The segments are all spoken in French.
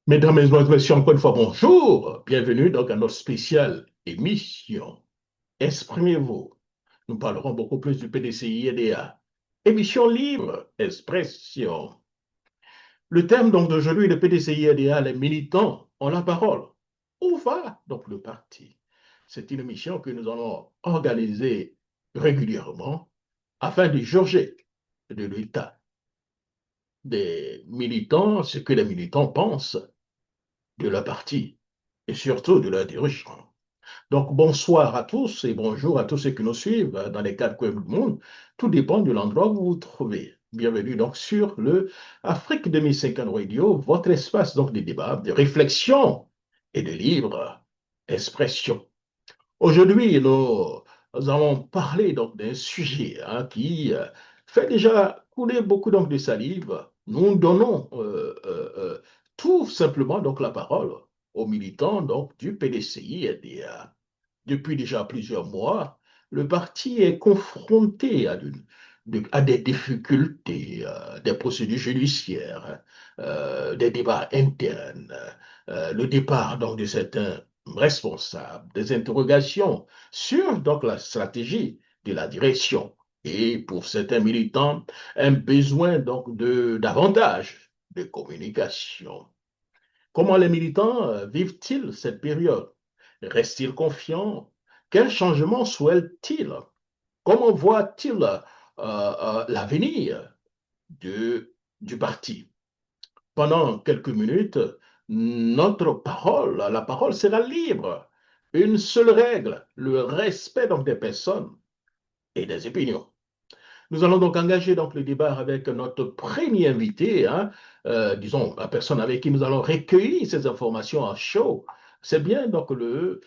Mesdames et messieurs, encore une fois, bonjour. Bienvenue donc à notre spéciale émission. Exprimez-vous. Nous parlerons beaucoup plus du PDCI-EDA. Émission libre, expression. Le thème donc d'aujourd'hui, le PDCI-EDA, les militants ont la parole. Où va donc le parti? C'est une émission que nous allons organiser régulièrement afin de jauger de l'état des militants, ce que les militants pensent de leur parti et surtout de leurs dirigeants. Donc, bonsoir à tous et bonjour à tous ceux qui nous suivent dans les quatre coins du monde. Tout dépend de l'endroit où vous vous trouvez. Bienvenue donc sur le Afrique 2050 Radio, votre espace donc de débat, de réflexion et de libre expression. Aujourd'hui, nous allons parler donc d'un sujet qui fait déjà couler beaucoup donc de salive. Nous donnons tout simplement donc la parole aux militants donc du PDCI et depuis déjà plusieurs mois, le parti est confronté à des difficultés, des procédures judiciaires, des débats internes, le départ donc de certains responsables, des interrogations sur donc la stratégie de la direction et pour certains militants, un besoin donc de davantage de communication. Comment les militants vivent-ils cette période? Restent-ils confiants? Quels changements souhaitent-ils? Comment voient-ils l'avenir du parti? Pendant quelques minutes, la parole sera libre. Une seule règle, le respect donc des personnes et des opinions. Nous allons donc engager donc le débat avec notre premier invité, disons la personne avec qui nous allons recueillir ces informations à chaud. C'est bien donc le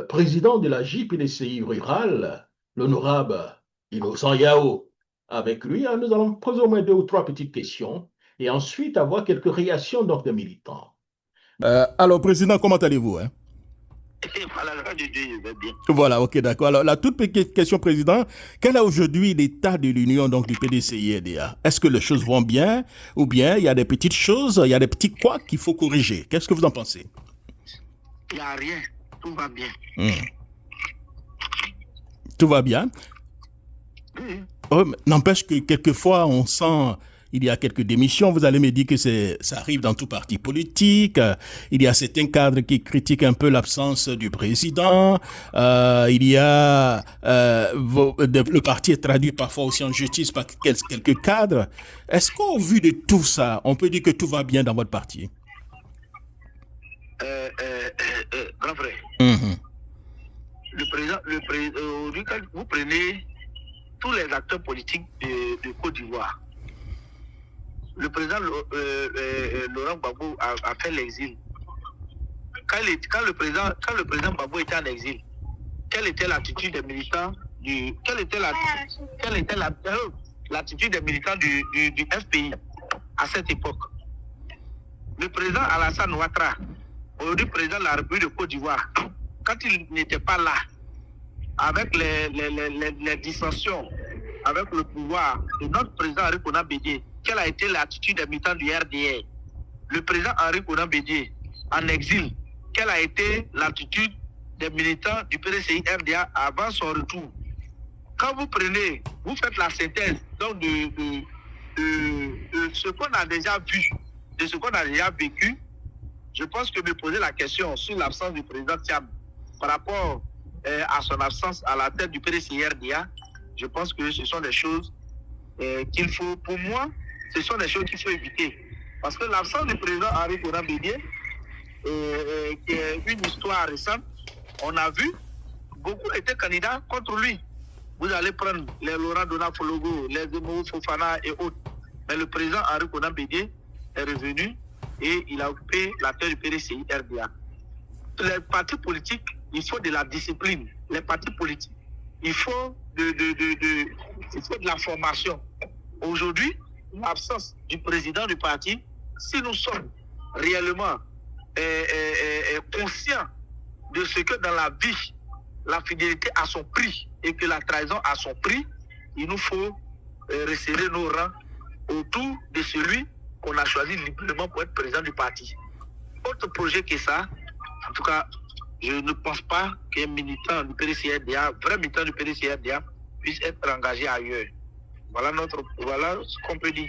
président de la JPDCI rurale, l'honorable Innocent Yao. Avec lui, nous allons poser au moins deux ou trois petites questions et ensuite avoir quelques réactions donc des militants. Alors, Président, comment allez-vous hein? Voilà, le de Dieu, je vais bien. Voilà, ok, d'accord. Alors, la toute petite question, Président. Quel est aujourd'hui l'état de l'union donc du PDCI-EDA? Est-ce que les choses vont bien ou bien il y a des petites choses, il y a des petits couacs qu'il faut corriger? Qu'est-ce que vous en pensez? Il n'y a rien, tout va bien. Tout va bien? Oui. Oh, n'empêche que quelquefois, on sent il y a quelques démissions. Vous allez me dire que ça arrive dans tout parti politique. Il y a certains cadres qui critiquent un peu l'absence du président. Il y a le parti est traduit parfois aussi en justice par quelques cadres. Est-ce qu'au vu de tout ça, on peut dire que tout va bien dans votre parti? Grand frère, Mhm. aujourd'hui, quand vous prenez tous les acteurs politiques de Côte d'Ivoire, le président Laurent Gbagbo a fait l'exil. Quand le président Gbagbo était en exil, quelle était l'attitude des militants l'attitude des militants du FPI à cette époque? Le président Alassane Ouattara, aujourd'hui président de la République de Côte d'Ivoire, quand il n'était pas là, avec les dissensions avec le pouvoir de notre président Henri Konan Bédié, quelle a été l'attitude des militants du RDR? Le président Henri Konan Bédié, en exil, quelle a été l'attitude des militants du PDCI RDA avant son retour? Quand vous faites la synthèse donc de ce qu'on a déjà vu, de ce qu'on a déjà vécu, je pense que me poser la question sur l'absence du président Thiam par rapport à son absence à la tête du PDCI RDA, je pense que ce sont des choses qu'il faut, pour moi, ce sont des choses qu'il faut éviter. Parce que l'absence du président Henri Konan Bédié, qui est une histoire récente, on a vu, beaucoup étaient candidats contre lui. Vous allez prendre les Laurent Dona Fologo, les Zemmour Fofana et autres. Mais le président Henri Konan Bédié est revenu et il a occupé la tête du PDCI RDA. Les partis politiques, il faut de la discipline. Les partis politiques, il faut de la formation. Aujourd'hui, l'absence du président du parti, si nous sommes réellement conscients de ce que dans la vie, la fidélité a son prix et que la trahison a son prix, il nous faut resserrer nos rangs autour de celui qu'on a choisi librement pour être président du parti. autre projet que ça. En tout cas, je ne pense pas qu'un militant du PDCRDA, vrai militant du PDCRDA, puisse être engagé ailleurs. Voilà ce qu'on peut dire.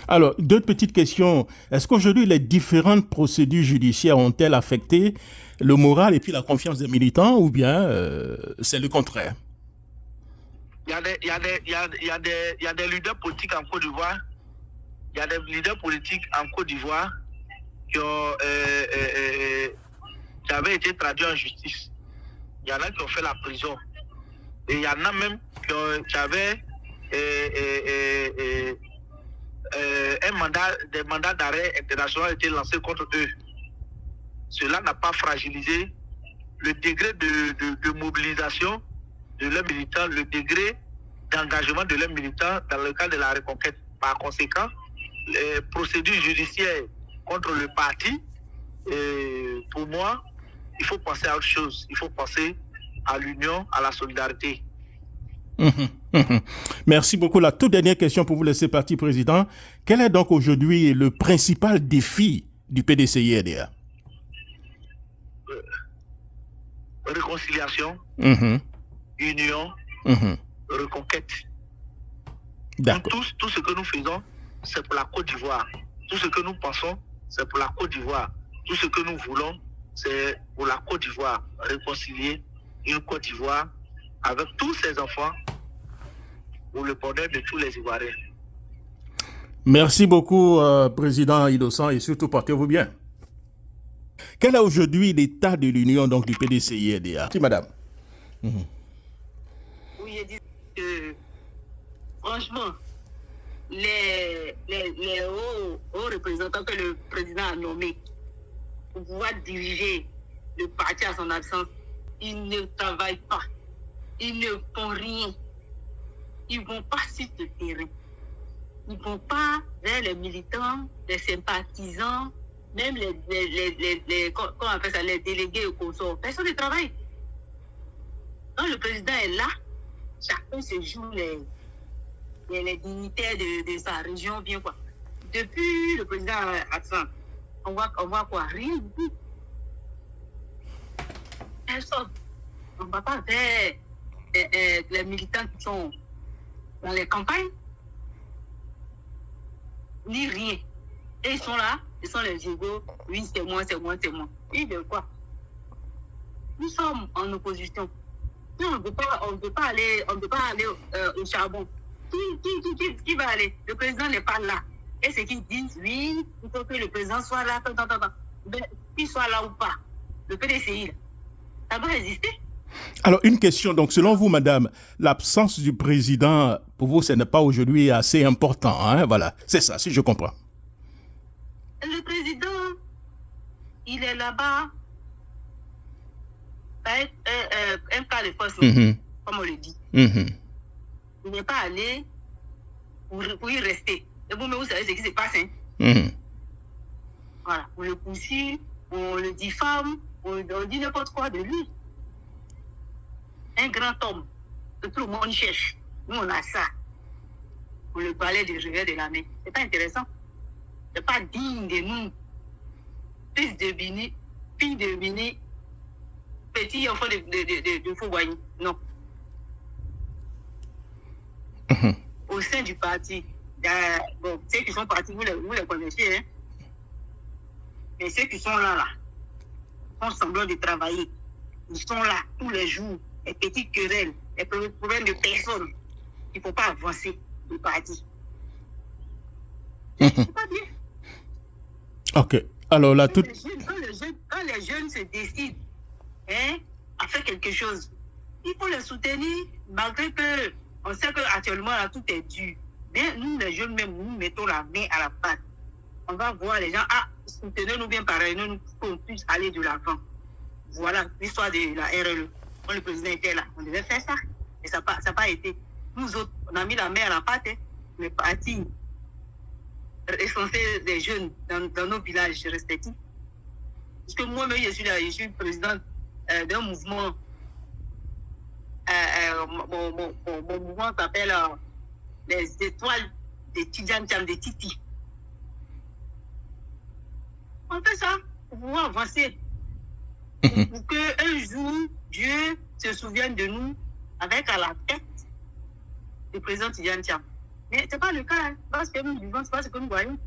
Alors, deux petites questions. Est-ce qu'aujourd'hui, les différentes procédures judiciaires ont-elles affecté le moral et puis la confiance des militants, ou bien c'est le contraire? Il y a des leaders politiques en Côte d'Ivoire. Il y a des leaders politiques en Côte d'Ivoire qui avaient été traduits en justice. Il y en a qui ont fait la prison. Et il y en a même qui avaient des mandats d'arrêt international été lancés contre eux. Cela n'a pas fragilisé le degré de mobilisation de leurs militants, le degré d'engagement de leurs militants dans le cadre de la reconquête. Par conséquent, les procédures judiciaires contre le parti, pour moi, il faut penser à autre chose. Il faut penser à l'union, à la solidarité. Merci beaucoup. La toute dernière question pour vous laisser partir, Président. Quel est donc aujourd'hui le principal défi du PDCI-RDA? Réconciliation, union, reconquête. D'accord. Tout ce que nous faisons, c'est pour la Côte d'Ivoire. Tout ce que nous pensons, c'est pour la Côte d'Ivoire. Tout ce que nous voulons, c'est pour la Côte d'Ivoire. Réconcilier une Côte d'Ivoire avec tous ses enfants pour le bonheur de tous les Ivoiriens. Merci beaucoup, Président Innocent, et surtout portez-vous bien. Quel est aujourd'hui l'état de l'union donc du PDCI-RDA? Si, madame. Oui, je dis que franchement, les hauts représentants que le président a nommés pour pouvoir diriger le parti à son absence, ils ne travaillent pas. Ils ne font rien. Ils ne vont pas sur le terrain. Ils ne vont pas vers les militants, les sympathisants, même comment on appelle ça, les délégués au consort. Personne ne travaille. Quand le président est là, chacun se joue les dignitaires de sa région, bien quoi. Depuis le président absent, on voit quoi? Rien du tout. Personne. On ne va pas vers les militants qui sont dans les campagnes, ni rien. Et ils sont là, ils sont les égaux. Oui, c'est moi, c'est moi, c'est moi. Et de quoi? Nous sommes en opposition. Si on ne peut pas aller au charbon. Qui va aller? Le président n'est pas là. Et ceux qui disent, oui, il faut que le président soit là, mais qu'il soit là ou pas, le PDCI, ça va résister. Alors, une question. Donc, selon vous, madame, l'absence du président, pour vous, ce n'est pas aujourd'hui assez important, hein? Voilà, c'est ça, si je comprends. Le président, il est là-bas, un cas de force, comme on le dit. Il n'est pas allé pour y rester. Et vous, mais vous savez ce qui se passe, hein? Voilà, on le poursuit, on le diffame, on dit n'importe quoi de lui. Un grand homme que tout le monde cherche. Nous, on a ça. On le balai du revers de la main. C'est pas intéressant. C'est pas digne de nous. Fils de Bini, fille de Bini, petit enfant de Fouboigny. Non. Au sein du parti, bon, ceux qui sont partis, vous les connaissez, hein? Mais ceux qui sont là, font semblant de travailler. Ils sont là tous les jours. Les petites querelles, les problèmes de personnes. Il ne faut pas avancer le parti. C'est pas bien. Ok. Alors là, tout... Quand les jeunes se décident à faire quelque chose, il faut les soutenir, malgré que on sait qu'actuellement, là, tout est dur. Mais nous, les jeunes, même, nous mettons la main à la pâte. On va voir les gens, soutenez-nous bien pareil, nous, pour qu'on puisse aller de l'avant. Voilà l'histoire de la RLE. Quand le président était là, on devait faire ça. Et ça n'a pas été. Nous autres, on a mis la main à la pâte, le parti essentiel des jeunes dans nos villages respectifs. Parce que moi-même, je suis président d'un mouvement. Mon mouvement s'appelle les étoiles des Tidjam Tcham, des Titi. On fait ça pour pouvoir avancer. Pour qu'un jour, Dieu se souvienne de nous avec à la tête le président Tidjane Thiam. Mais ce n'est pas le cas. Hein. Parce que nous vivons, ce n'est pas ce que nous voyons.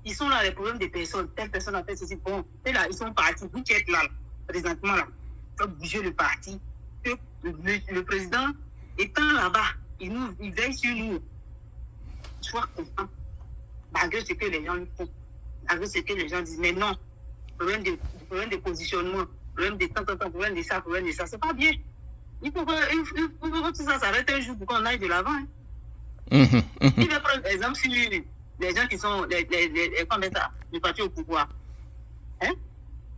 Ils sont là, les problèmes des personnes. Telle personne a fait ceci. Bon, et là, ils sont partis. Vous qui êtes là, présentement, là, il faut bouger le parti. Que le président, étant là-bas, il veille sur nous. Tu vois, comprendre. Malgré ce que les gens font. Malgré ce que les gens disent. Mais non. Problème de positionnement. Problème de temps, problème de ça, problème de ça. C'est pas bien. Il faut que tout ça s'arrête un jour pour qu'on aille de l'avant. Hein. Il va prendre exemple sur les gens qui sont le parti au pouvoir. Hein?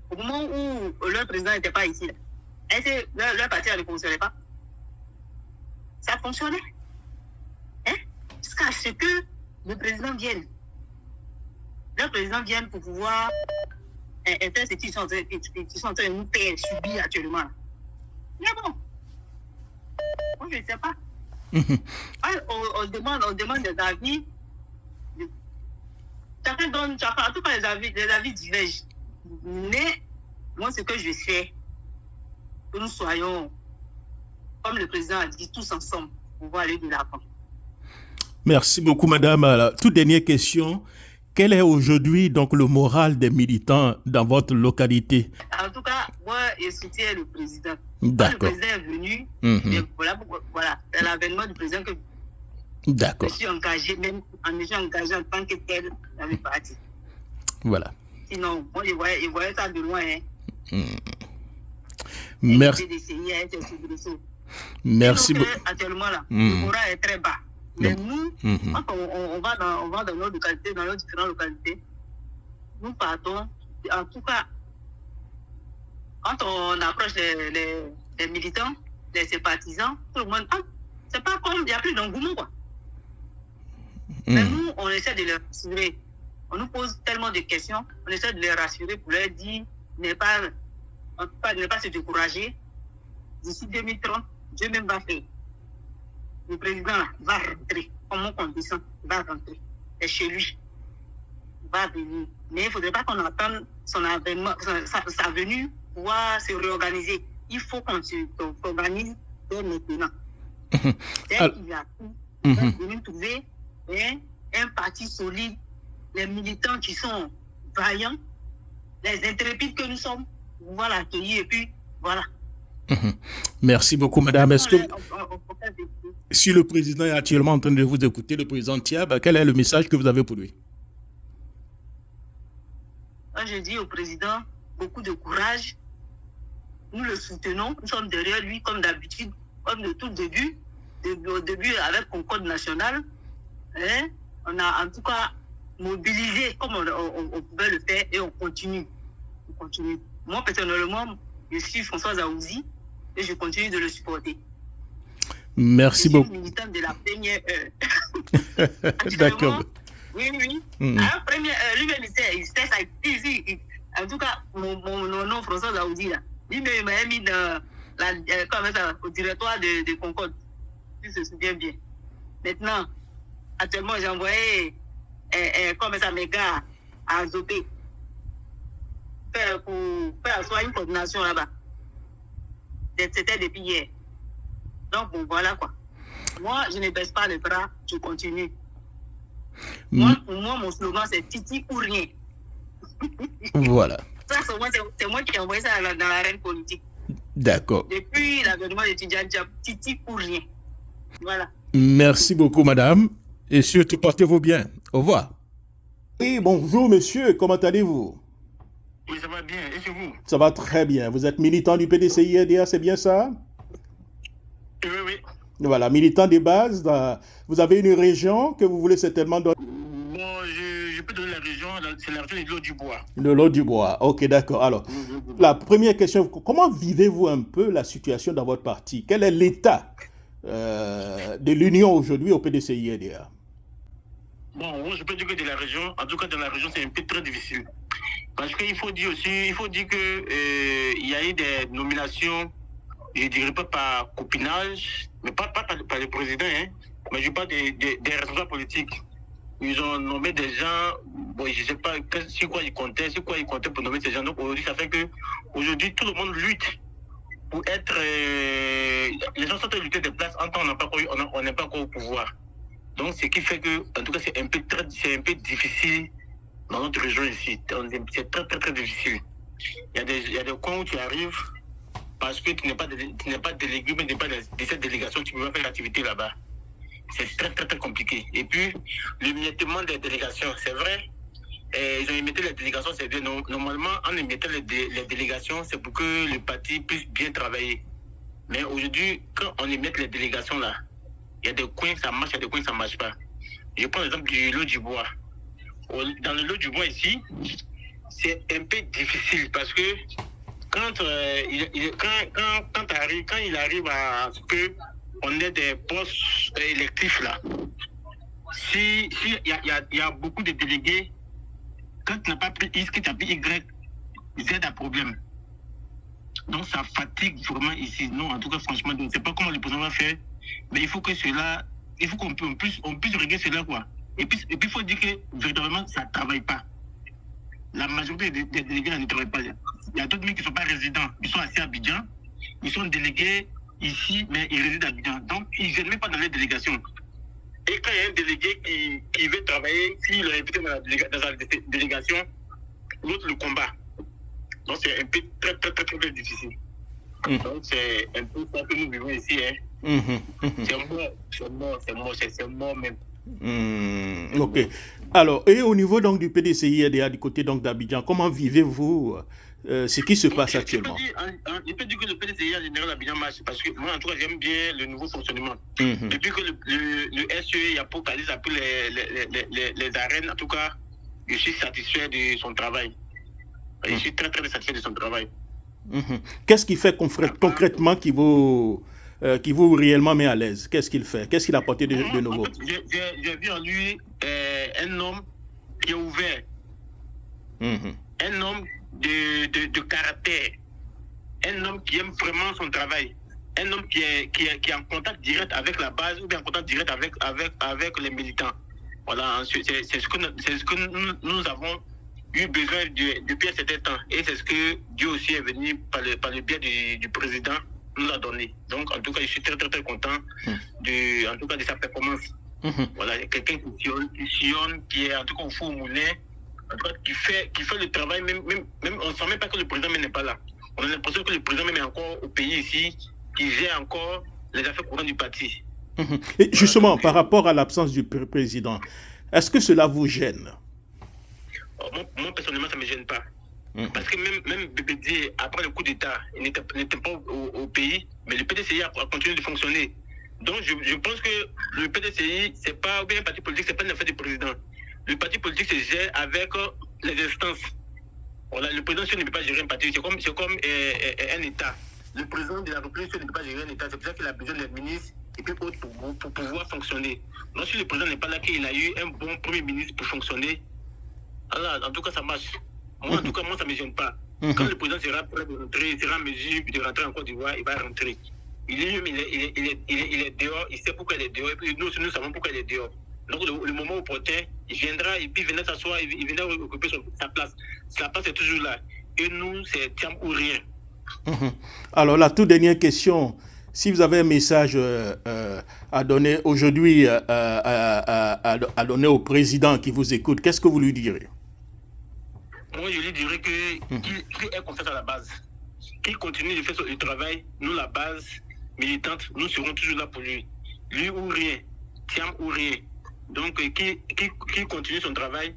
Au moment où leur président n'était pas ici, est-ce que leur parti ne fonctionnait pas? Ça fonctionnait. Hein? Jusqu'à ce que le président vienne. Le président vienne pour pouvoir faire ce qu'ils sont en train de nous faire subir actuellement. Mais bon, moi je ne sais pas. On demande des avis. Chacun donne, en tout cas les avis divergent. Mais moi, ce que je sais, que nous soyons, comme le président a dit, tous ensemble, pour pouvoir aller de l'avant. Merci beaucoup, madame. Alors, toute dernière question. Quel est aujourd'hui donc le moral des militants dans votre localité? En tout cas, moi, je soutiens le président. D'accord. Quand le président est venu, voilà, c'est l'avènement du président que d'accord. je suis engagé, même en étant engagé en tant que tel dans le parti. Voilà. Sinon, moi, je voyais ça de loin. Hein. Merci. Merci beaucoup. Actuellement, là, le moral est très bas. Mais nous, quand on va dans nos localités, dans nos différentes localités, nous partons, en tout cas, quand on approche les militants, les sympathisants, tout le monde, c'est pas comme, il n'y a plus d'engouement, quoi. Mais nous, on essaie de les rassurer. On nous pose tellement de questions, on essaie de les rassurer pour leur dire, ne pas se décourager. D'ici 2030, Dieu même va faire. Le président va rentrer, comme on dit ça, il va rentrer. C'est chez lui. Il va venir. Mais il ne faudrait pas qu'on attende son avènement, sa venue pour pouvoir se réorganiser. Il faut qu'on s'organise dès maintenant. Dès qu'il y a tout, on va venir trouver un parti solide, les militants qui sont vaillants, les intrépides que nous sommes, pour pouvoir l'accueillir et puis voilà. Merci beaucoup, madame. Est-ce que si le président est actuellement en train de vous écouter, le président Thiam, quel est le message que vous avez pour lui? Moi, je dis au président, beaucoup de courage. Nous le soutenons, nous sommes derrière lui comme d'habitude, comme de tout début. Au début avec Concorde nationale, on a en tout cas mobilisé comme on pouvait le faire et on continue. Moi, personnellement, je suis Françoise Aouzi et je continue de le supporter. Merci beaucoup. Je suis militant de la première heure. D'accord. Oui. À la première heure, lui-même, il sait ça. En tout cas, mon nom, Françoise Aouzi, là, lui-même, il m'a mis au directoire de Concorde. Si je me souviens bien. Maintenant, actuellement, j'ai envoyé mes gars à Zopé pour faire soit une coordination là-bas. C'était depuis hier. Donc, bon, voilà quoi. Moi, je ne baisse pas les bras, je continue. Pour moi, mon slogan, c'est Titi ou rien. Voilà. Ça, c'est moi qui ai envoyé ça dans l'arène politique. D'accord. Depuis l'avènement de Tidjane Thiam, Titi ou rien. Voilà. Merci beaucoup, madame. Et surtout, portez-vous bien. Au revoir. Oui, bonjour, monsieur. Comment allez-vous? Oui, ça va bien. Et c'est vous? Ça va très bien. Vous êtes militant du PDCI-RDA, c'est bien ça? Oui. Voilà, militant de base. Vous avez une région que vous voulez certainement donner? Bon, je peux donner la région. C'est la région de l'Eau-du-Bois. De l'Eau-du-Bois. Ok, d'accord. Alors, la première question, comment vivez-vous un peu la situation dans votre parti? Quel est l'état de l'Union aujourd'hui au PDCI-RDA? Bon, moi, je peux dire que de la région, en tout cas dans la région, c'est un peu très difficile. Parce qu'il faut dire aussi, qu'il y a eu des nominations, je ne dirais pas par copinage, mais pas par le président, mais je parle des responsables politiques. ils ont nommé des gens, bon, je ne sais pas sur quoi ils comptaient pour nommer ces gens. Donc aujourd'hui, ça fait que aujourd'hui tout le monde lutte pour être. Les gens sont en lutter des places, en temps on n'est pas encore au pouvoir. Donc ce qui fait que, en tout cas, c'est un peu difficile dans notre région ici. C'est très très très difficile. Il y a des coins où tu arrives parce que tu n'es pas délégué, mais tu n'es pas de cette délégation, tu ne peux pas faire l'activité là-bas. C'est très très très compliqué. Et puis, l'émiettement des délégations, c'est vrai. Ils ont émetté les délégations, c'est bien. Normalement, en émettant les délégations, c'est pour que le parti puisse bien travailler. Mais aujourd'hui, quand on émet les délégations là, il y a des coins ça marche, il y a des coins ça ne marche pas. Je prends l'exemple du lot du bois. Dans le lot du bois ici, c'est un peu difficile parce que quand il arrive à ce que on ait des postes électifs là, si il y a beaucoup de délégués, quand tu n'as pas pris X, que tu as pris Y, c'est un problème. Donc ça fatigue vraiment ici. Non, en tout cas, franchement, je ne sais pas comment le président va faire, mais il faut qu'on puisse régler cela, quoi. Et puis il faut dire que véritablement, ça ne travaille pas. La majorité des délégués ne travaillent pas. Il y a d'autres qui ne sont pas résidents. Ils sont assis à Abidjan. Ils sont délégués ici, mais ils résident à Abidjan. Donc, ils ne viennent même pas dans les délégations. Et quand il y a un délégué qui veut travailler, s'il est invité dans la délégation, l'autre le combat. Donc, c'est un peu très, très, très, très difficile. Donc, c'est un peu ça que nous vivons ici. C'est mort même. Ok. Alors, et au niveau donc du PDCI-EDA du côté donc d'Abidjan, comment vivez-vous ce qui se passe actuellement? Je peux dire que le PDCI en général d'Abidjan marche parce que moi en tout cas j'aime bien le nouveau fonctionnement. Depuis que le SE Apocalypse a pris les arènes, en tout cas, je suis satisfait de son travail. Je suis très très satisfait de son travail. Qu'est-ce qui fait concrètement qui vous réellement met à l'aise? Qu'est-ce qu'il fait? Qu'est-ce qu'il a apporté de nouveau? En fait, j'ai vu en lui un homme qui est ouvert, un homme de caractère, un homme qui aime vraiment son travail, un homme qui est en contact direct avec la base ou bien en contact direct avec les militants. Voilà, c'est ce que nous avons eu besoin depuis un certain temps. Et c'est ce que Dieu aussi est venu par le biais du président nous a donné. Donc, en tout cas, je suis très, très, très content en tout cas, de sa performance. Voilà, quelqu'un qui sillonne, qui est en tout cas au four au moulin, en tout cas, qui fait le travail, même on ne sent même pas que le président n'est pas là. On a l'impression que le président même est encore au pays ici, qui gère encore les affaires courantes du parti. Et justement, par rapport à l'absence du président, est-ce que cela vous gêne? Moi, personnellement, ça ne me gêne pas. Parce que même BBD, après le coup d'État, il n'était pas au pays, mais le PDCI a continué de fonctionner. Donc, je pense que le PDCI, ce n'est pas bien un parti politique, ce n'est pas une affaire du président. Le parti politique se gère avec les instances. Voilà, le président ne peut pas gérer un parti, c'est comme un État. Le président de la République ne peut pas gérer un État, c'est pour ça qu'il a besoin des ministres et puis autres pour pouvoir fonctionner. Donc, si le président n'est pas là, qu'il a eu un bon premier ministre pour fonctionner, alors, en tout cas, ça marche. Moi, en tout cas, ça ne me gêne pas. Quand le président sera prêt de rentrer, il sera en mesure de rentrer en Côte d'Ivoire, il va rentrer. Il est dehors, il sait pourquoi il est dehors, et puis nous savons pourquoi il est dehors. Donc, le moment opportun, il viendra, et puis il viendra s'asseoir, il viendra occuper sa place. Sa place est toujours là. Et nous, c'est tiens ou rien. Alors, la toute dernière question. Si vous avez un message à donner aujourd'hui, à donner au président qui vous écoute, qu'est-ce que vous lui direz? Moi, je lui dirais qu'il ait confiance à la base. Qu'il continue de faire son travail. Nous, la base militante, nous serons toujours là pour lui. Lui ou rien. Tiam ou rien. Donc, qu'il continue son travail.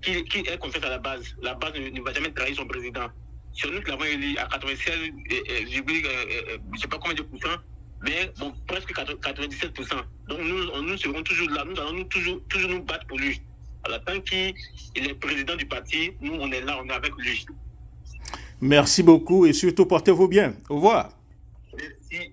Qu'il ait confiance à la base. La base ne va jamais trahir son président. C'est nous qui l'avons élu à 96, je ne sais pas combien de pourcents, mais bon, presque 97%. Donc nous serons toujours là, nous allons toujours nous battre pour lui. Alors, tant qu'il est président du parti, nous on est là, on est avec lui. Merci beaucoup et surtout portez-vous bien. Au revoir. Merci.